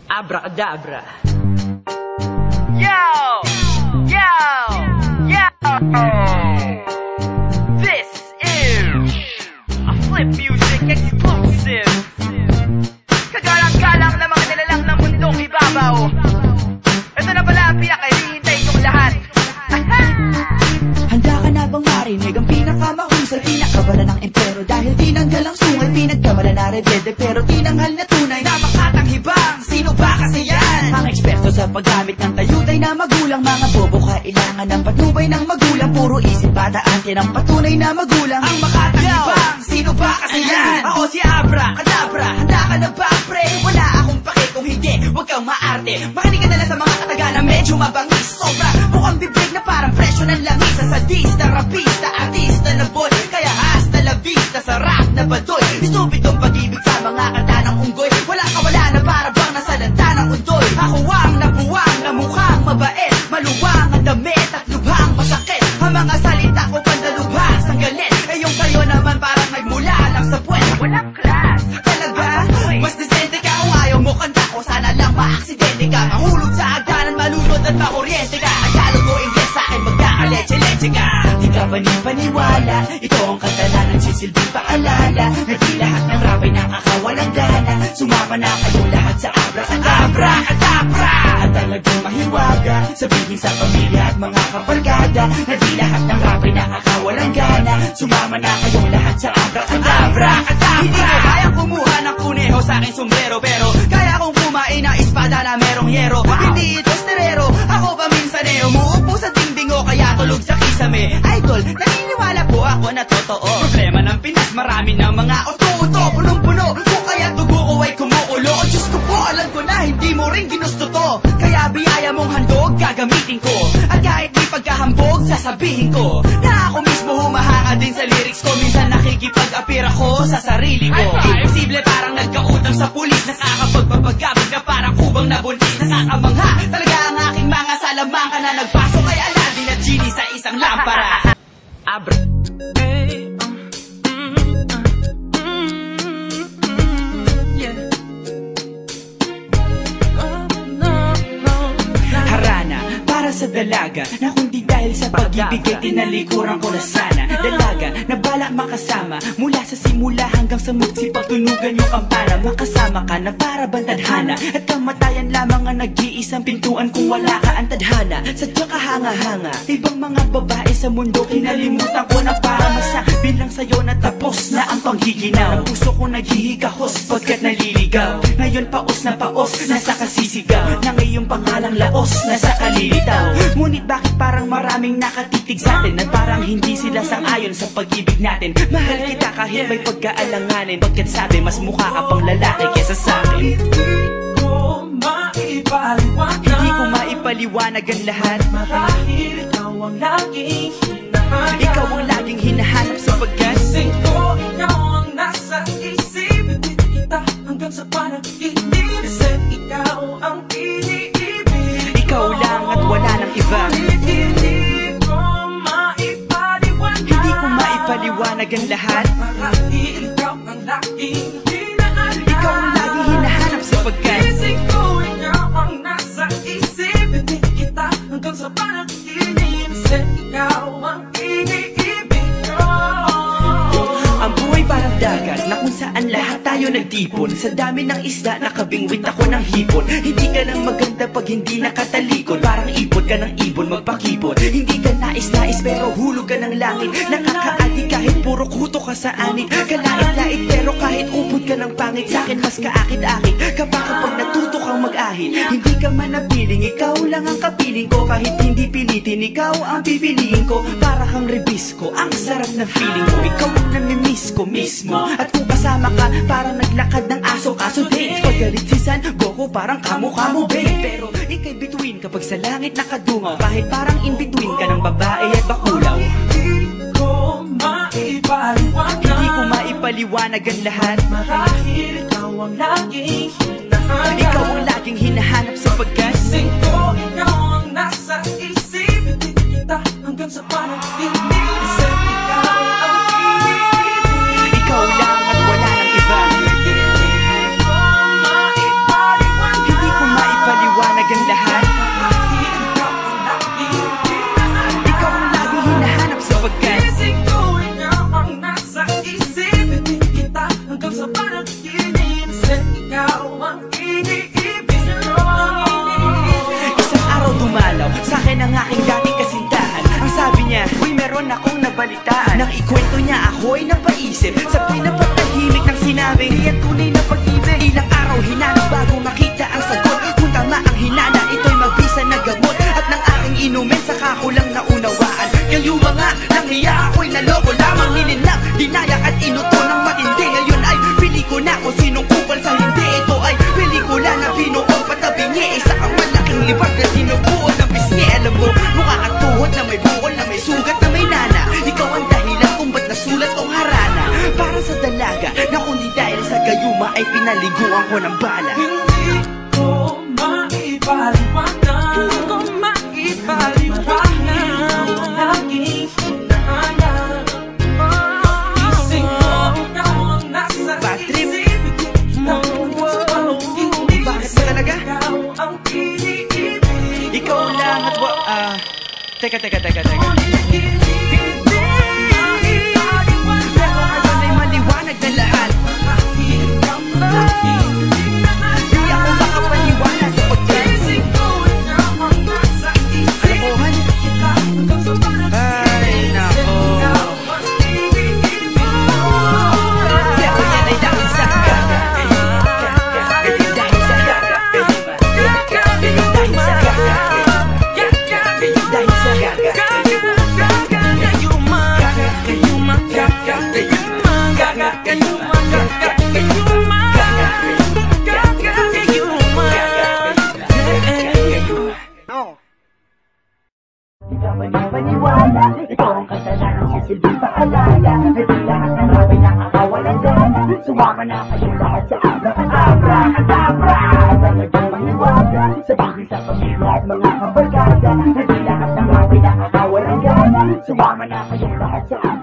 Abracadabra. Yo! Yo! Yo! This is a Flip Music exclusive. Kagalang-galang na mga nilalang ng mundong ibabaw. Ito na pala ang pinakahihintay kong lahat. Handa ka na bang marinig ang pinakamahusay, pinakabala ng empero? Dahil tinanggal ang sungay, pinagkamala na rebelde, pero tinanghal na tunay na makatanghibang. Sino ba kasi yan? Ang eksperto sa paggamit ng tayutay na magulang. Mga bobo kailangan ng patnubay ng magulang. Puro isip bata ante ng patunay na magulang. Ang makatanghibang, sino ba kasi yan? Ako si Abracadabra. Handa ka na ba, pre? Wala akong pake kung hindi, huwag kang maarte. Makinig ka na lang sa mga kataga na medyo mabangis. Sobra, mukhang bibig na parang presyo ng langis. Sa sadista, rapista, artista na boy. Kaya hasta la vista, sarap na badoy. Estupidong pag-ibig sa mga kanta ng unggoy. Wala ka wala na para bang nasa lanta ng undoy. Ako ang nabuwang na mukhang mabait. Maluwang ang damit at lubhang masakit. Ang mga salita ko pandalubhas ang galit. Eh yung kayo naman parang nagmula lang sa puwet. Walang class. Talaga? Mas decente ka kung ayaw mo kanta ko. Sana lang maaksidente ka. Mahulog sa hagdanan, malunod at makuryente ka. Tagalog o Ingles sa akin magkakaleche-leche ka. Di ka panipaniwala, ito ang kanta na nagsisilbing paalala. Na di lahat ng rap ay nakakawalang gana. Sumama na kayo lahat sa Abracadabra. At talagang mahiwaga, sabihin sa pamilya at mga kabarkada. Na di lahat ng rap ay nakakawalang gana. Sumama na kayo lahat sa Abracadabra. Hindi ko kayang kumuha ng kuneho sa aking sombrero, pero kaya kong kumain ng espada na merong yero. Hindi ito sterero, ako pa minsan eh umuupo sa dingding o kaya tulog sa kisame. Idol, naniniwala po ako na totoo. Problema ng Pinas, marami ng mga uto-uto. Punong-puno, kung kaya dugo ko ay kumukulo. Diyos ko po, alam ko na hindi mo rin ginusto to. Kaya biyaya mong handog, gagamitin ko. At kahit di pagkahambog, sasabihin ko na ako mismo humahanga din sa lyrics ko. Minsan nakikipag-apir ako sa sarili ko. Imposible parang nagkautang sa pulis. Nakakapagpapagabag na parang kubang nabuntis. Nakakamangha talaga ang aking mga salamangka na nagpasok kay Aladdin at Genie sa isang lampara. Abra. Harana para sa dalaga na kundi dahil sa pag-ibig ay tinalikuran ko na sana. Dalaga na balak makasama mula sa simula hanggang sa magsipagtunugan yung kampana. Makasama ka na para bang tadhana at kamatayan lamang ang nag-iisang pintuan kung wala ka ang tadhana. Sadyang kahanga-hanga ibang mga babae sa mundo, kinalimutan ko na para masabi lang sa'yo na tapos na ang panggiginaw. Ang puso ko naghihikahos pagkat naliligaw. Ngayon paos na nasa kasisigaw. Na ngayong pangalang laos nasa kalilitaw. Ngunit bakit parang maraming nakatitig sa atin at parang hindi sila sang-ayon sa pag-ibig natin. Mahal kita kahit may pagkaalanganin, pagkat sabi mas mukha ka pang lalaki kesa sa akin. Hindi ko maipaliwanag ang lahat. Marahil ikaw ang laging hinahanap. Ikaw ang laging hinahanap sapagkat Gising ko, ikaw ang nasa isip. Hindi kita hanggang sa panaginip. Kasi ikaw ang iniibig. ikaw lang at wala nang iba. Hindi ko maipaliwanag. Hindi ko maipaliwanag ang lahat. Marahil ikaw ang laging hinahanap. Ikaw ang laging hinahanap sapagkat Gising ko, ikaw ang nasa isip. Hindi kita hanggang sa panaginip. Kasi ikaw ang iniibig ko. ang buhay parang dagat na kung saan lahat tayo nagtipon. Sa dami ng isda nakabingwit ako ng hipon. Hindi ka lang maganda pag hindi nakatalikod. Parang ipon ka ng ibon magpakipon. Hindi ka nais-nais pero hulog ka ng langit. Nakakaadi kahit puro kuto ka sa anit. Kalait-lait pero kahit upod ka ng pangit. Sa'kin mas kaakit-akit kapag natuto kang mag-ahit. Hindi ka man napiling, ikaw lang ang kapiling ko. Kahit hindi pilitin, ikaw ang pipiliin ko. Para kang rebisco, ang sarap ng feeling ko. Ikaw ang namimiss ko mismo. At kung kasama ka, parang naglakad ng aso. Kaso date, paggalit si San Goku, parang kamo-kamo babe. Pero ika'y between kapag sa langit nakadungaw. Kahit parang in-between ka ng babae at bakulaw. Hindi ko maipaliwanag. Hindi ko maipaliwanag ang lahat. Marahil ikaw ang laging hinahanap. Ikaw ang laging hinahanap sapagkat Gising ko, ikaw ang nasa isip. Hindi kita hanggang sa panaginip. Kasi ikaw ang iniibig. ikaw lang at wala nang iba. Hindi ko maipaliwanag. Hindi ko balitaan. Nang ikwento niya ako'y napaisip, sabay na patahimik ng sinabi, di yan tunay na pag-ibig. Ilang araw hinanap bago makita ang sagot. Kung tama ang hinala, ito'y mabisa na gamot. At nang aking inumin, saka ko lang naunawaan. Gayuma nga, nang hiya ako'y naloko lamang. Nilinlang, dinayak at inuto ng matindi. Ngayon ay pili ko na kung sinong kupal sa hindi. Ito ay pelikula na binuong patabingi. Isa kang malaking libag na sinubuo ng pisngi. Alam mo, mukha kang tuhod na may bukol, na may sugat, na may nana. Ikaw ang dahilan kung ba't nasulat tong harana. Para sa dalaga, na kundi dahil sa gayuma ay pinaliguan ko ng bala. Hindi ko maipaliwanag, hindi ko maipaliwanag ang aking hinahanap. Isip ko ikaw ang nasa isip mo. Bakit ba talaga? Ikaw ang iniibig. Ikaw lang at Teka. Ngayon ay maliwanag na lahat. Di ako makapaniwala sa pagkaisip. Kalokohan. Ay, nako. Pero yan ay dahil sa gaga. Dahil sa gaga. Dahil sa gaga. Dahil sa gaga. Paniwala, ikaw ang kasalanan sa silbing paalala. Hindi lahat ng rapi nakakawalan gana. Sumama na kayong lahat sa abra-kadabra. Talagang maniwala, sabihin sa pamilya at mga kabarkada. Hindi lahat ng rapi nakakawalan gana. Sumama na kayong lahat sa abra-kadabra.